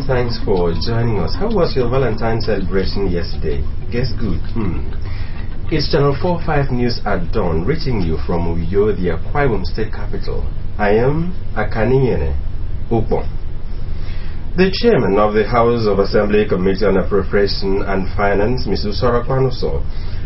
thanks for joining us. How was your Valentine's celebration yesterday? Guess good. It's Channel 45 News at Dawn, reaching you from Uyo, the Akwa Ibom State Capital. I am Akaniyene Ukpon. The chairman of the House of Assembly Committee on Appropriation and Finance, Mr. Usoro Akpanuso,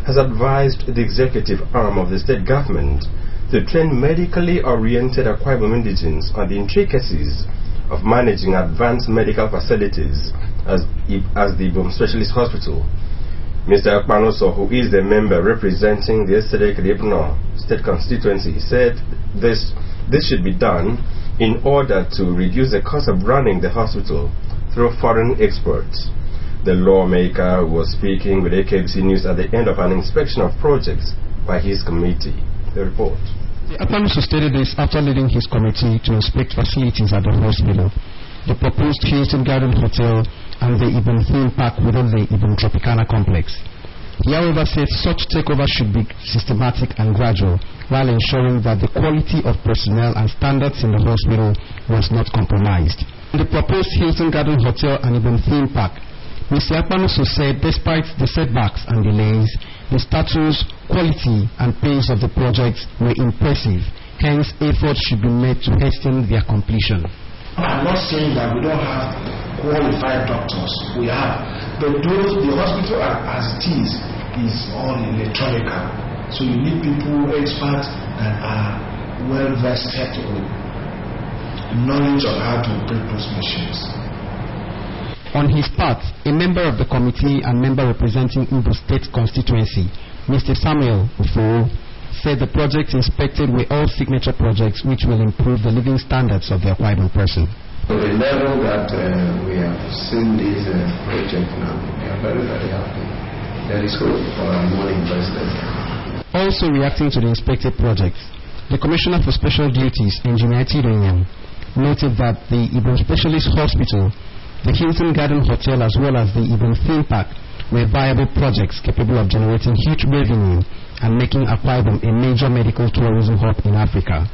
has advised the executive arm of the state government to train medically oriented Akwa Ibom indigents on the intricacies of managing advanced medical facilities as the Ibom Specialist Hospital. Mr. Akpanuso, who is the member representing the Esede-Kedibno state constituency, said this should be done in order to reduce the cost of running the hospital through foreign experts. The lawmaker was speaking with AKBC News at the end of an inspection of projects by his committee. The report. Akpanuso stated this after leading his committee to inspect facilities at the hospital, the proposed Hilton Garden Hotel, and the Ibom theme park within the Ibom Tropicana complex. He, however, said such takeover should be systematic and gradual, while ensuring that the quality of personnel and standards in the hospital was not compromised. The proposed Hilton Garden Hotel and Ibom theme park, Mr. Akpanuso said despite the setbacks and delays, the status, quality, and pace of the projects were impressive. Hence, efforts should be made to hasten their completion. I'm not saying that we don't have qualified doctors. We have. But the hospital as it is all electronic. So you need people, experts that are well vested with knowledge of how to operate those machines. On his part, a member of the committee and member representing Igbo State constituency, Mr. Samuel Ufo, said the projects inspected were all signature projects which will improve the living standards of the Akwa Ibom person. The level that we have seen this project now, we are very, very happy. There is hope for more investment. Also reacting to the inspected projects, the Commissioner for Special Duties, Engineer Tidoyam, noted that the Ibom Specialist Hospital, the Hilton Garden Hotel, as well as the Ibom theme park were viable projects capable of generating huge revenue and making Akwa Ibom a major medical tourism hub in Africa.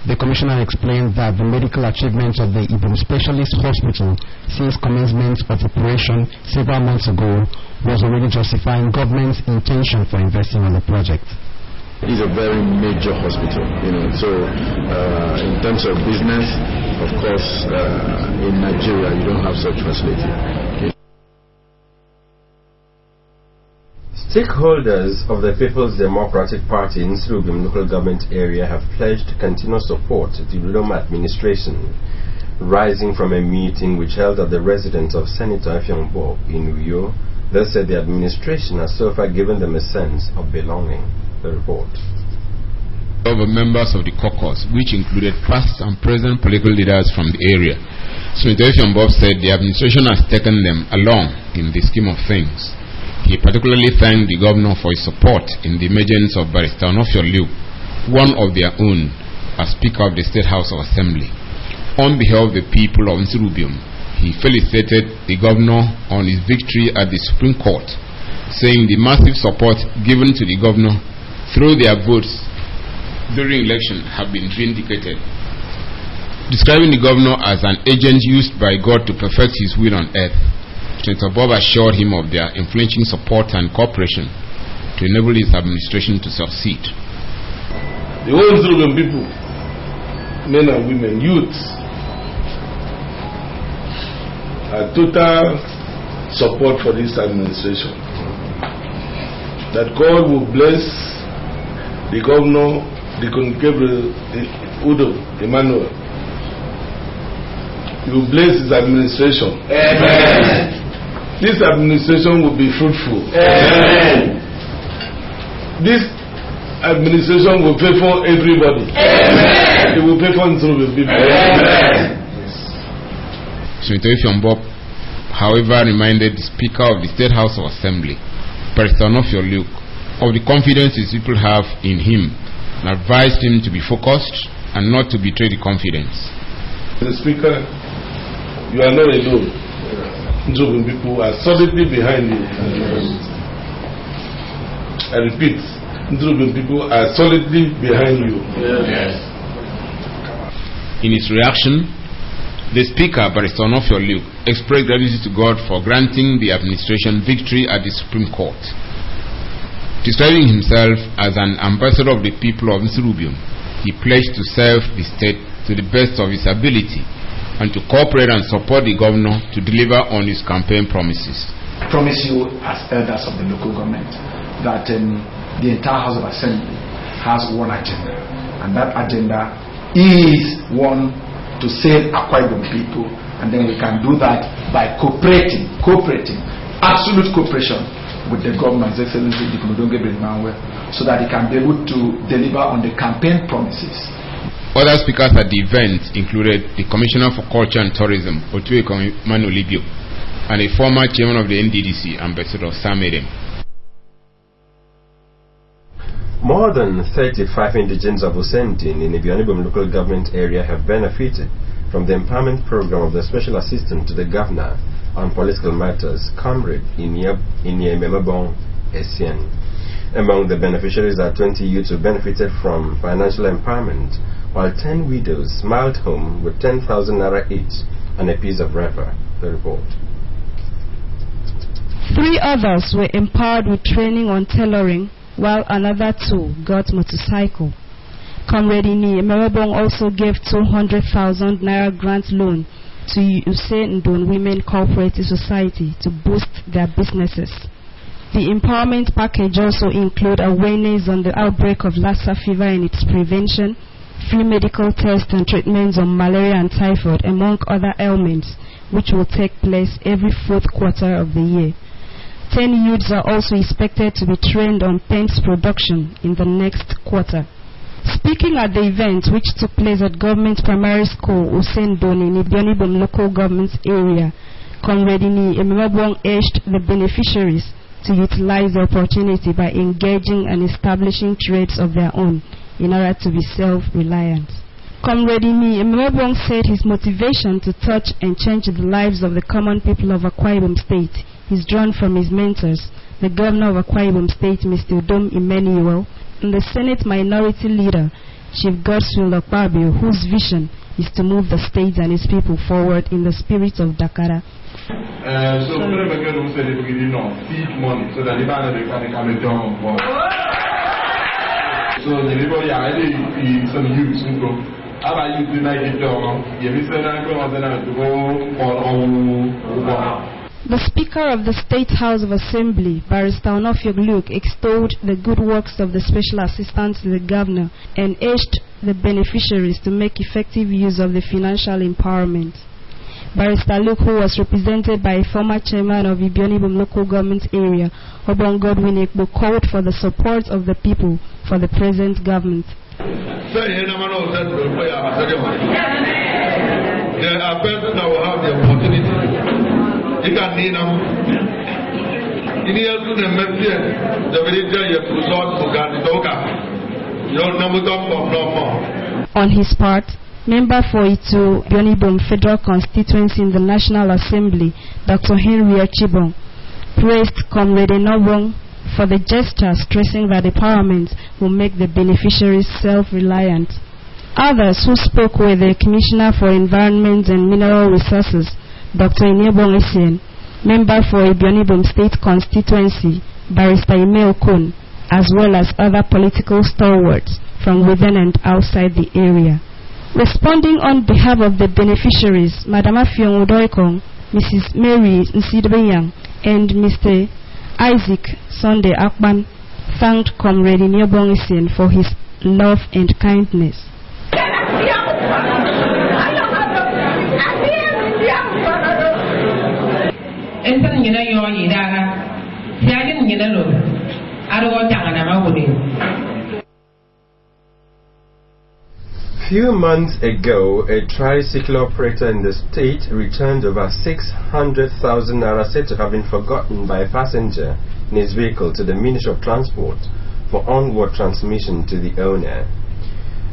The Commissioner explained that the medical achievements of the Ibom Specialist Hospital since commencement of operation several months ago was already justifying government's intention for investing on the project. It's a very major hospital, so in terms of business, of course, in Nigeria you don't have such facility. Stakeholders of the People's Democratic Party in Nsrubim local government area have pledged continuous support to the Udom administration, rising from a meeting which held at the residence of Senator Effiong in Uyo. They said the administration has so far given them a sense of belonging. The report. Of members of the caucus, which included past and present political leaders from the area. Senator Effiong said the administration has taken them along in the scheme of things. He particularly thanked the governor for his support in the emergence of Barrister Onofio Luke, one of their own, as Speaker of the State House of Assembly. On behalf of the people of Nsrubim, he felicitated the governor on his victory at the Supreme Court, saying the massive support given to the governor through their votes during election have been vindicated. Describing the governor as an agent used by God to perfect his will on earth, Senator Bob assured him of their influential support and cooperation to enable his administration to succeed. The whole Nsrubim people, men and women, youths, are total support for this administration. That God will bless the governor, the Gabriel Udo Emmanuel. He will bless his administration. Amen. This administration will be fruitful. Amen. This administration will pay for everybody. Amen. It will pay for Nsrubim people. Amen. Senator Effiong, however, reminded the Speaker of the State House of Assembly, Barrister Onofio Luke, of the confidence his people have in him, and advised him to be focused and not to betray the confidence. The Speaker, you are not alone. Nsrubim people are solidly behind you. I repeat, Nsrubim people are solidly behind you. Yes. In his reaction, The Speaker, Barrister Onofio Luke, expressed gratitude to God for granting the administration victory at the Supreme Court. Describing himself as an ambassador of the people of Nsrubium, he pledged to serve the state to the best of his ability and to cooperate and support the governor to deliver on his campaign promises. I promise you as elders of the local government that the entire House of Assembly has one agenda, and that agenda is one to save Akwa Ibom people, and then we can do that by cooperating, absolute cooperation with the government, His Excellency Diplodonge Emmanuel, so that he can be able to deliver on the campaign promises. Other speakers at the event included the Commissioner for Culture and Tourism, Otueko Manolibio, and a former chairman of the NDDC, Ambassador Sam Edem. More than 35 indigents of Osendin in the Ibionibom local government area have benefited from the empowerment program of the Special Assistant to the Governor on Political Matters, Comrade Inyemebong Essien. Among the beneficiaries are 20 youths who benefited from financial empowerment, while 10 widows smiled home with 10,000 naira each and a piece of wrapper. The report. 3 others were empowered with training on tailoring, while another 2 got motorcycle. Comrade Inyemebong also gave 200,000 naira grant loan to Usain Ndon Women Cooperative Society to boost their businesses. The empowerment package also includes awareness on the outbreak of Lassa fever and its prevention, free medical tests and treatments on malaria and typhoid, among other ailments, which will take place every 4th quarter of the year. 10 youths are also expected to be trained on paints production in the next quarter. Speaking at the event, which took place at Government Primary School, Osendon in Ibionibom local government area, Comrade Inyemebong urged the beneficiaries to utilize the opportunity by engaging and establishing trades of their own in order to be self-reliant. Comrade Inyemebong said his motivation to touch and change the lives of the common people of Akwa Ibom State is drawn from his mentors, the Governor of Akwa Ibom State, Mr. Udom Emmanuel, and the Senate Minority Leader, Chief Godswill Okpabio, whose vision is to move the state and its people forward in the spirit of Dakara. So we're going to say that we feed money so that the man can come and join on board. So everybody already some youth who go. How about you tonight? You miss The Speaker of the State House of Assembly, Barrister Onofio Luke, extolled the good works of the Special Assistant to the Governor and urged the beneficiaries to make effective use of the financial empowerment. Barrister Luke, who was represented by a former chairman of Ibionibom local government area, Obon Godwin Ekbo, called for the support of the people for the present government. There are persons that will have the opportunity. You can need them. In the end, the message, the village, you resort to Ganitoka. Your number of no more. On his part, member for Itu Ibionibom Federal Constituency in the National Assembly, Dr. Henry Achibong, praised Comrade Enobong for the gesture, stressing that empowerment will make the beneficiaries self-reliant. Others who spoke were the Commissioner for Environment and Mineral Resources, Dr. Inyemebong Essien, member for Ibionibom State Constituency, Barrister Ime Okun, as well as other political stalwarts from within and outside the area. Responding on behalf of the beneficiaries, Madam Afiong Odoikong, Mrs. Mary Nsidebeyang, and Mr. Isaac Sunday Akban thanked Comrade Inyemebong Essien for his love and kindness. Few months ago, a tricycle operator in the state returned over 600,000 naira said to have been forgotten by a passenger in his vehicle to the Ministry of Transport for onward transmission to the owner.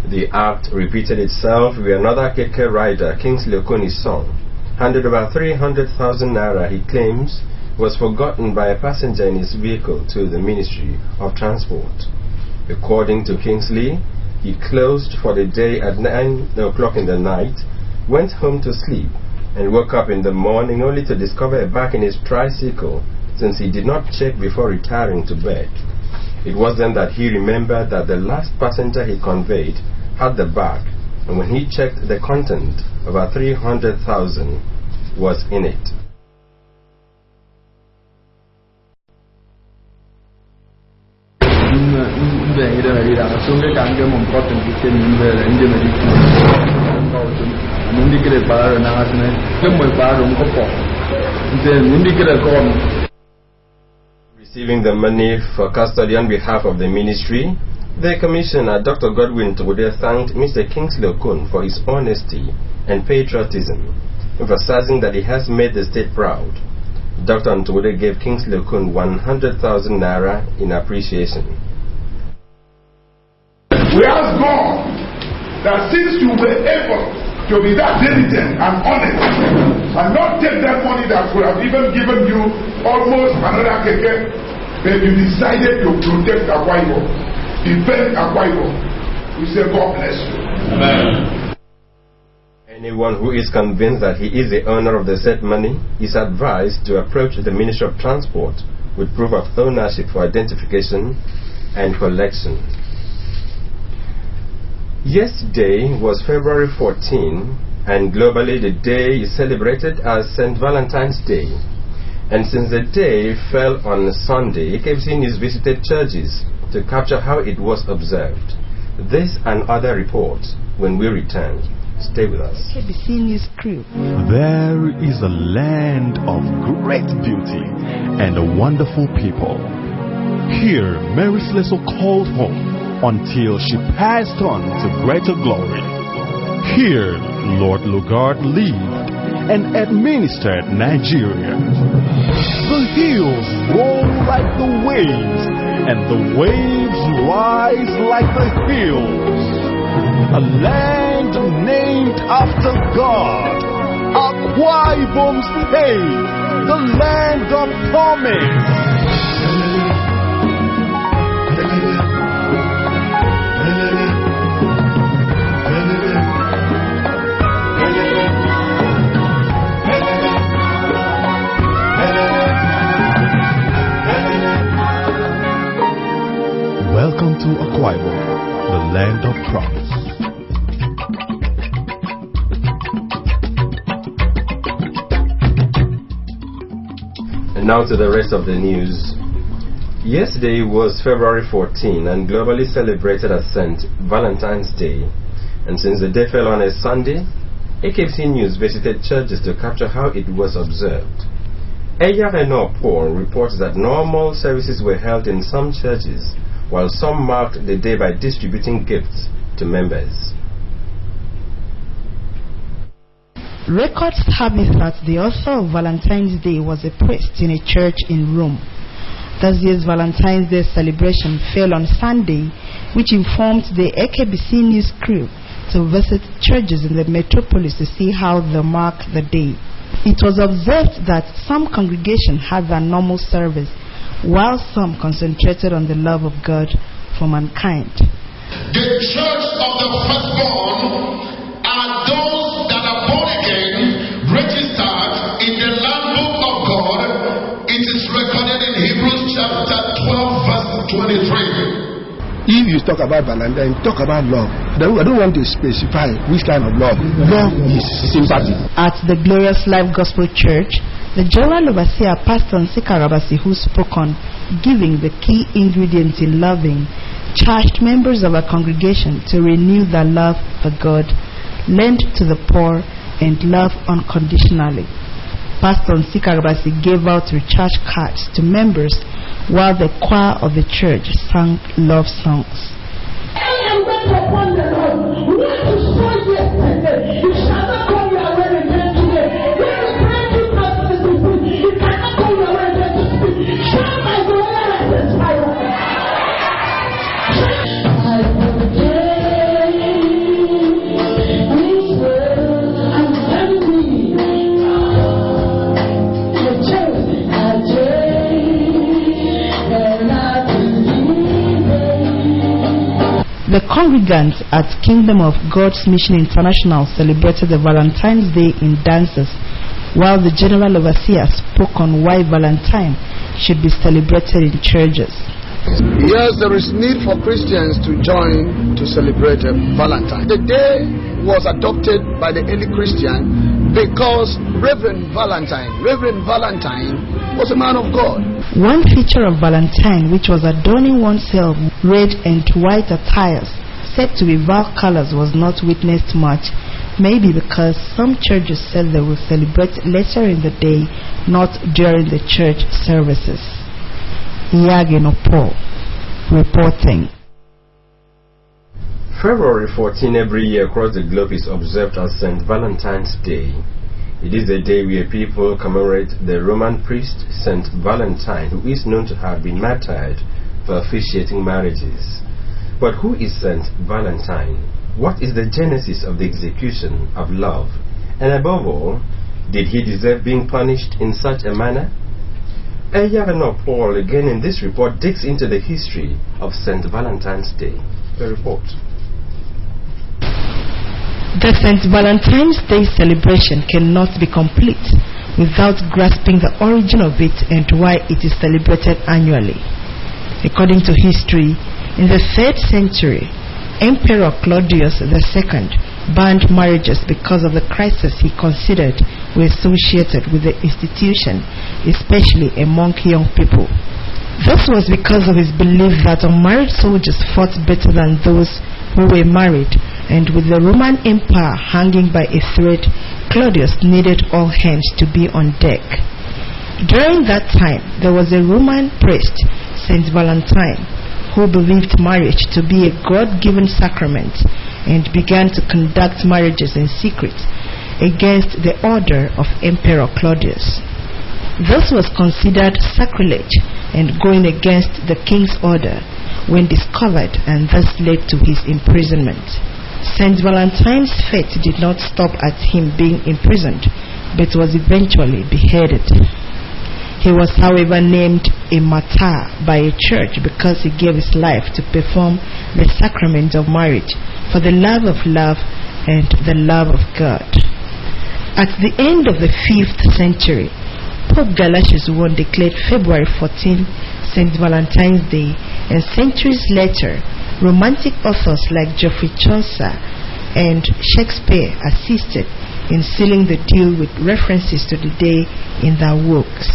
The act repeated itself where another keke rider, Kingsley Okoni's son, handed over 300,000 naira he claims was forgotten by a passenger in his vehicle to the Ministry of Transport. According to Kingsley, he closed for the day at 9 o'clock in the night went home to sleep, and woke up in the morning only to discover a bag in his tricycle, since he did not check before retiring to bed. It was then that he remembered that the last passenger he conveyed had the bag, and when he checked, the content, over 300,000, was in it. Receiving the money for custody on behalf of the ministry, the Commissioner, Dr. Godwin Tuwude, thanked Mr. Kingsley Okun for his honesty and patriotism, emphasizing that he has made the state proud. Dr. Tuwude gave Kingsley Okun 100,000 naira in appreciation. We ask God that since you were able to be that diligent and honest and not take that money that would have even given you almost another keke, but you decided to protect Akwa Ibom, defend Akwa Ibom, we say God bless you. Amen. Anyone who is convinced that he is the owner of the said money is advised to approach the Ministry of Transport with proof of ownership for identification and collection. Yesterday was February 14, and globally the day is celebrated as St. Valentine's Day. And since the day fell on Sunday, KBC News visited churches to capture how it was observed. This and other reports when we return. Stay with us. KBC News crew. There is a land of great beauty and wonderful people. Here, Mary Slessor called home until she passed on to greater glory. Here, Lord Lugard lived and administered Nigeria. The hills roll like the waves, and the waves rise like the hills. A land named after God, Akwa Ibom State, the land of promise. Welcome to Akwa Ibom, the land of promise. And now to the rest of the news. Yesterday was February 14 and globally celebrated as St. Valentine's Day. And since the day fell on a Sunday, AKBC News visited churches to capture how it was observed. Eyareno Paul reports that normal services were held in some churches, while some marked the day by distributing gifts to members. Records have it that the author of Valentine's Day was a priest in a church in Rome. This year's Valentine's Day celebration fell on Sunday, which informed the AKBC News crew to visit churches in the metropolis to see how they mark the day. It was observed that some congregations had their normal service, while some concentrated on the love of God for mankind. The church of the firstborn are those that are born again, registered in the Lamb Book of God. It is recorded in Hebrews chapter 12 verse 23. If you talk about Valentine, talk about love. I don't want to specify which kind of love. Love is sympathy. At the Glorious Life Gospel Church, the General Overseer Pastor Nsika Rabasi, who spoke on giving the key ingredients in loving, charged members of our congregation to renew their love for God, lend to the poor, and love unconditionally. Pastor Nsika Rabasi gave out recharge cards to members while the choir of the church sang love songs. I am wait upon the Lord. What you saw yesterday, you shall not go your way again today. When the time is not to speak, you cannot go your way again to speak. Shall my glory and this fire. I will take this world and send me. The church I take. congregants at Kingdom of God's Mission International celebrated the Valentine's Day in dances, while the General Overseer spoke on why Valentine should be celebrated in churches. Yes, there is need for Christians to join to celebrate Valentine. The day was adopted by the early Christian because Reverend Valentine was a man of God. One feature of Valentine, which was adorning oneself red and white attires, said to be vile colors, was not witnessed much, maybe because some churches said they will celebrate later in the day, not during the church services. Yagino Paul reporting. February 14 every year across the globe is observed as St. Valentine's Day. It is a day where people commemorate the Roman priest St. Valentine, who is known to have been martyred for officiating marriages. But who is St. Valentine? What is the genesis of the execution of love? And above all, did he deserve being punished in such a manner? Eyavano Paul again in this report digs into the history of St. Valentine's Day. The report. The St. Valentine's Day celebration cannot be complete without grasping the origin of it and why it is celebrated annually. According to history, in the 3rd century, Emperor Claudius II banned marriages because of the crisis he considered were associated with the institution, especially among young people. This was because of his belief that unmarried soldiers fought better than those who were married, and with the Roman Empire hanging by a thread, Claudius needed all hands to be on deck. During that time, there was a Roman priest, St. Valentine, who believed marriage to be a God-given sacrament and began to conduct marriages in secret against the order of Emperor Claudius. This was considered sacrilege and going against the king's order when discovered, and thus led to his imprisonment. St. Valentine's fate did not stop at him being imprisoned, but was eventually beheaded. He was, however, named a martyr by a church because he gave his life to perform the sacrament of marriage for the love of love and the love of God. At the end of the 5th century, Pope Galatius I declared February 14 St. Valentine's Day, and centuries later, romantic authors like Geoffrey Chaucer and Shakespeare assisted in sealing the deal with references to the day in their works.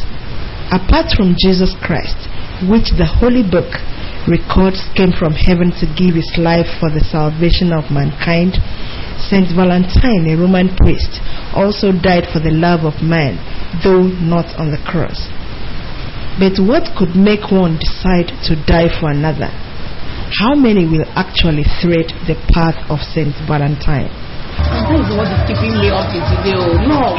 Apart from Jesus Christ, which the Holy Book records came from heaven to give his life for the salvation of mankind, St. Valentine, a Roman priest, also died for the love of man, though not on the cross. But what could make one decide to die for another? How many will actually tread the path of St. Valentine? That is what is keeping me up till today. Oh, no.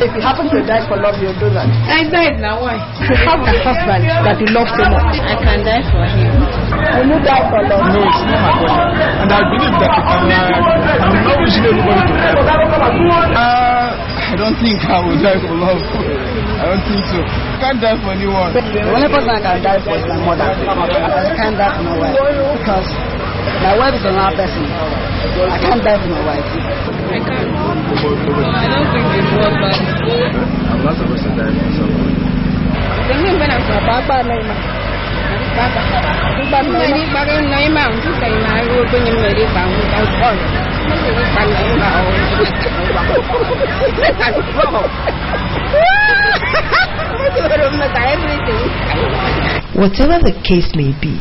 If you happen to die for love, you'll do that. I died now. Why? You have a husband that you love so much. I can die for him. Will you die for love? No, it's not my question. And I believe that you can I'm not wishing anybody to die. I don't think I will die for love. I don't think so. I can't die for anyone. The only person I can die for is my mother. I can't die for my wife. Because my wife is another person. I can't die for my wife. I can't. I don't think it's worth it. I'm not supposed to die for someone. The thing when I'm so bad, whatever the case may be,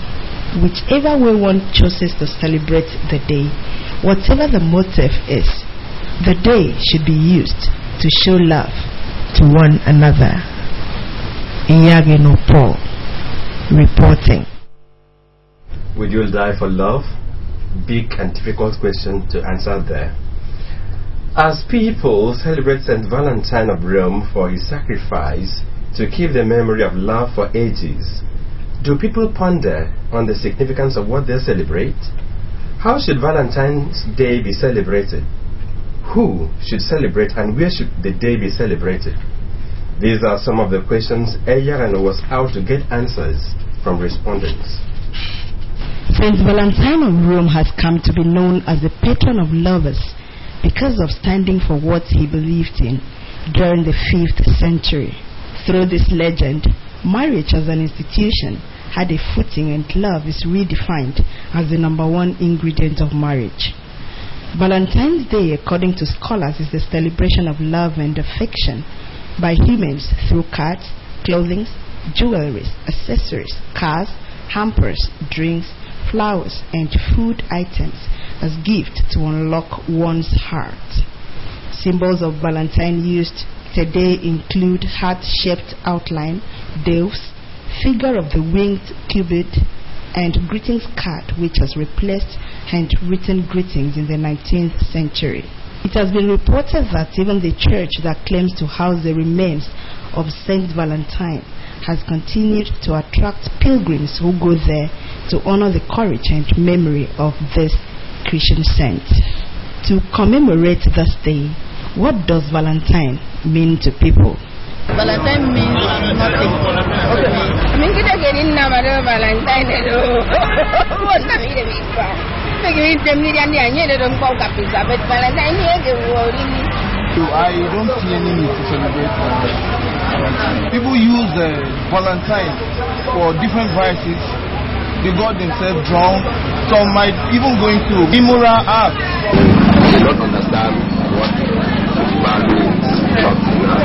whichever way one chooses to celebrate the day, whatever the motive is, the day should be used to show love to one another. Iyagino Paul reporting. Would you die for love? Big and difficult question to answer there. As people celebrate St. Valentine of Rome for his sacrifice to keep the memory of love for ages, do people ponder on the significance of what they celebrate? How should Valentine's Day be celebrated? Who should celebrate, and where should the day be celebrated? These are some of the questions Eyarano was out to get answers from respondents. Saint Valentine of Rome has come to be known as the patron of lovers because of standing for what he believed in during the 5th century. Through this legend, marriage as an institution had a footing, and love is redefined as the #1 ingredient of marriage. Valentine's Day, according to scholars, is the celebration of love and affection by humans through cards, clothing, jewelry, accessories, cars, hampers, drinks, flowers, and food items as gifts to unlock one's heart. Symbols of Valentine used today include heart-shaped outline, doves, figure of the winged cupid, and greetings card, which has replaced handwritten greetings in the 19th century. It has been reported that even the church that claims to house the remains of Saint Valentine has continued to attract pilgrims who go there to honor the courage and memory of this Christian saint. To commemorate this day, what does Valentine mean to people? Valentine means nothing. I don't see any need to celebrate Valentine. People use Valentine for different vices. They got themselves drunk. Some might even go into immoral acts. You don't understand what value is.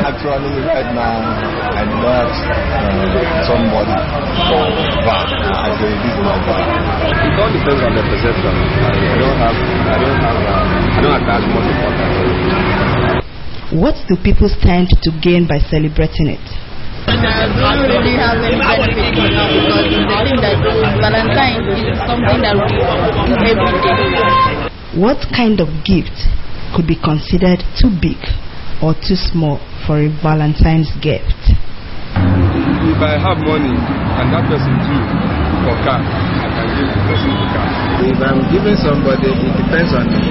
Actually, right now, I don't ask somebody for that. I say this is my bad. It all depends on the perception. I don't attach much importance. What do people stand to gain by celebrating it? I don't really have any benefit for now because the thing that Valentine is something that we do every day. What kind of gift could be considered too big or too small for a Valentine's gift? If I have money and that person too for car, I can give the person the car. If I'm giving somebody, it depends on me.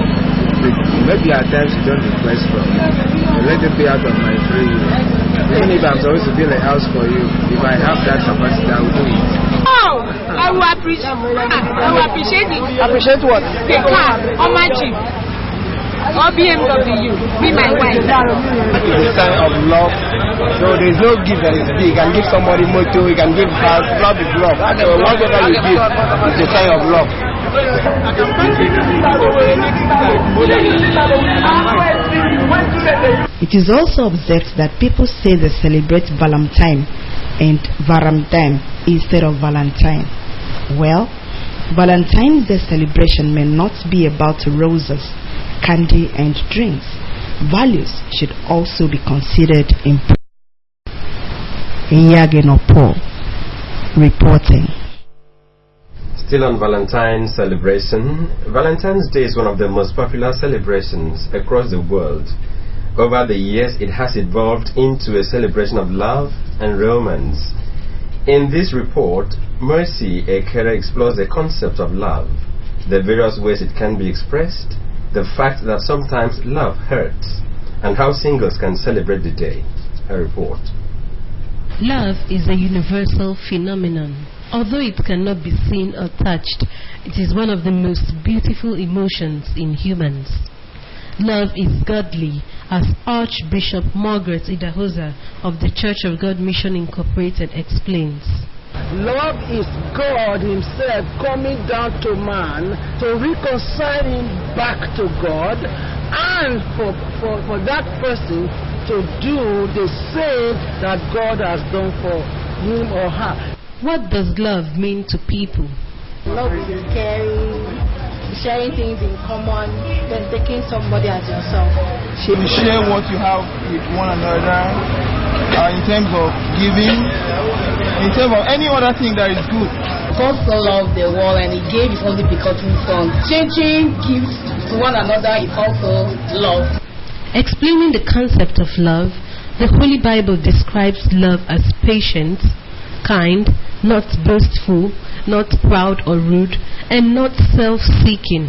Maybe at times you don't request from me. Let it be out of my free will. Even if I'm supposed to build a house for you, if I have that capacity, I will do it. Oh, I will appreciate it. Appreciate what? The car on my Jeep. Or BMW, be my wife. It's a sign of love. So there's no gift that is big. You can give somebody motor, you can give house. Love is love. So whatever you give, it's a sign of love. It is also observed that people say they celebrate Valentine and Varamtime instead of Valentine. Well, Valentine's Day celebration may not be about roses, candy, and drinks. Values should also be considered important. Yagenopo reporting. Still on Valentine's celebration, Valentine's Day is one of the most popular celebrations across the world. Over the years, it has evolved into a celebration of love and romance. In this report, Mercy Ekere explores the concept of love, the various ways it can be expressed, the fact that sometimes love hurts, and how singles can celebrate the day. A report. Love is a universal phenomenon. Although it cannot be seen or touched, it is one of the most beautiful emotions in humans. Love is godly, as Archbishop Margaret Idahosa of the Church of God Mission Incorporated explains. Love is God Himself coming down to man to reconcile him back to God, and for that person to do the same that God has done for him or her. What does love mean to people? Love is caring, sharing things in common, then taking somebody as yourself. You share what you have with one another in terms of giving, in terms of any other thing that is good. God so loved the world and He gave His only begotten Son. Changing gifts to one another is also love. Explaining the concept of love, the Holy Bible describes love as patient, kind, not boastful, not proud or rude, and not self-seeking.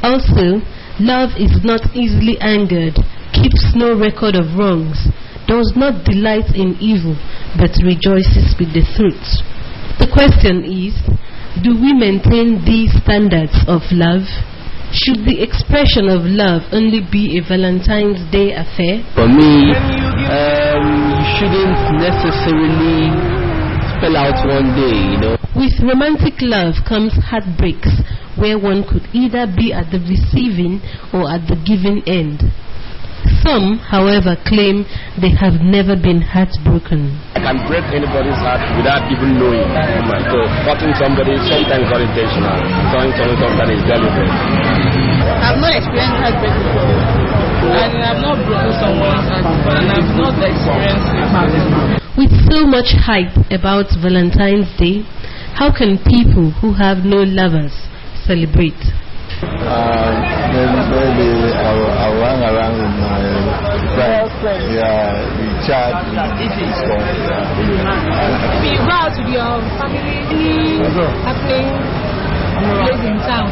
Also, love is not easily angered, keeps no record of wrongs, does not delight in evil, but rejoices with the truth. The question is, Do we maintain these standards of love? Should the expression of love only be a Valentine's Day affair? For me, you shouldn't necessarily spell out one day, you know. With romantic love comes heartbreaks, where one could either be at the receiving or at the giving end. Some, however, claim they have never been heartbroken. I can break anybody's heart without even knowing. So, hurting somebody sometimes not intentional, doing something sometimes deliberate. I've not experienced heartbreak before, and I've not broken someone's heart before, and I've not experienced it. With so much hype about Valentine's Day, how can people who have no lovers celebrate? Maybe I'll run around with my friends. Yeah, we chat. If you go out with your family, happening place in town.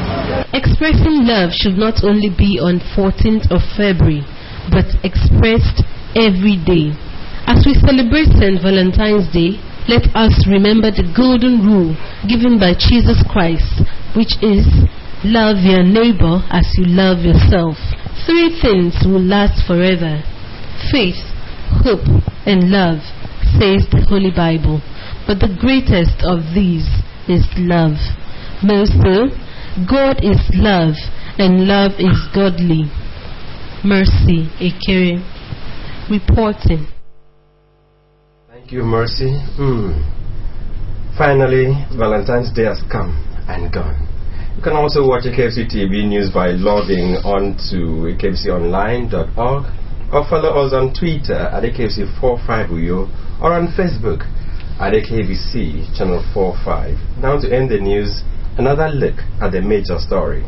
Expressing love should not only be on 14th of February, but expressed every day. As we celebrate St. Valentine's Day, let us remember the golden rule given by Jesus Christ, which is, love your neighbor as you love yourself. 3 things will last forever: faith, hope, and love, says the Holy Bible. But the greatest of these is love. Most so, God is love, and love is godly. Mercy Ekere, reporting. Thank you, Mercy. Finally, Valentine's Day has come and gone. You can also watch KFC TV news by logging on to kfconline.org or follow us on Twitter at KFC45Uyo or on Facebook at KBC Channel 45. Now to end the news, another look at the major story.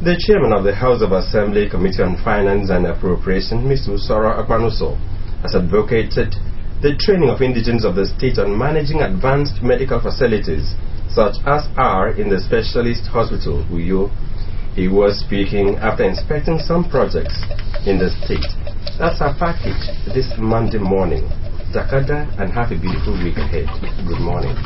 The chairman of the House of Assembly Committee on Finance and Appropriation, Mr. Usoro Akwanuso, has advocated the training of indigents of the state on managing advanced medical facilities, such as are in the specialist hospital, Uyo. He was speaking after inspecting some projects in the state. That's our package this Monday morning. Jakarta, and have a beautiful week ahead. Good morning.